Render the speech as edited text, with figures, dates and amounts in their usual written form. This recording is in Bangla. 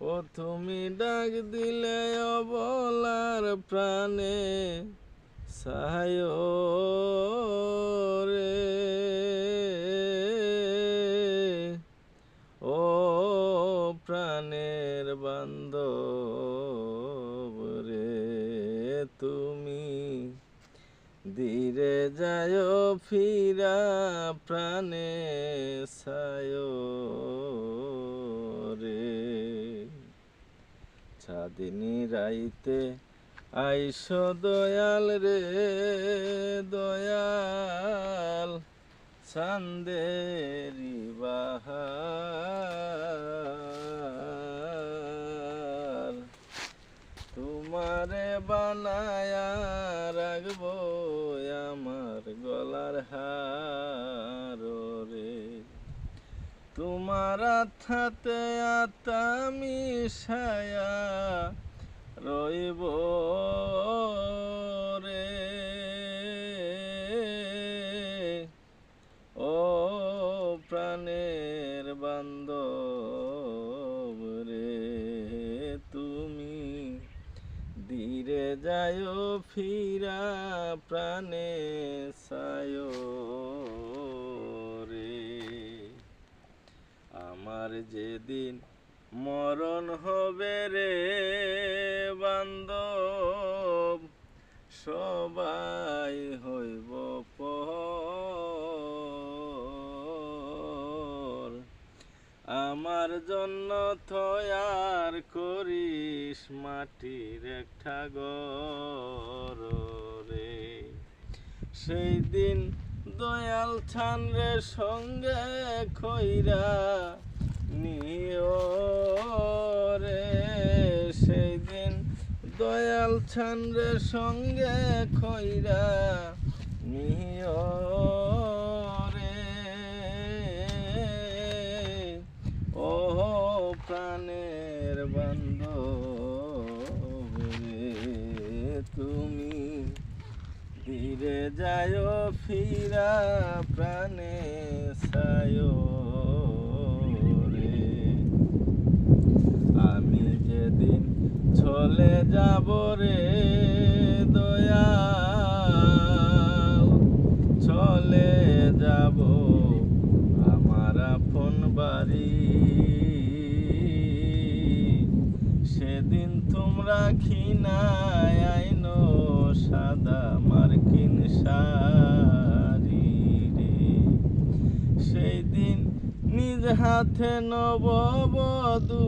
ও তুমি ডাক দিলে অবলার প্রাণে সায় রে, ও প্রাণের বান্ধব রে, তুমি ধীরে যায় ফিরা প্রাণে সায় রে। চাঁদিনী রাইতে আইস দয়াল রে দয়াল, চাঁদেরি বাহার, তোমারে বানায়া রাখবো আমার গলার হার রে। তোমার আত্মাতে আত্মা মিশায়া রইব রে, ও প্রাণের বান্ধব রে, তুমি ধীরে যায় ফিরা প্রাণে সায় রে। আমার যেদিন মরণ হবে রে বান্ধব, সবাই হইব পর, আমার জন্য তৈয়ার করিস মাটির একটা ঘর রে। সেই দিন দয়াল ছান রে সঙ্গে কইরা নিও রে, সেই দিন দয়াল ছান রে সঙ্গে কইরা নিও রে, ও প্রাণের বান্ধব রে, তুমি ধীরে যায় ফিরা প্রাণে সায় রে। আমি যেদিন চলে যাব রে দয়াল, চলে যাব আমার আপন বাড়ি, সেদিন তোমরা খিনায় আইনো সাদা মার্কিন শাড়ি রে, সেই দিন নিজ হাতে নববধূ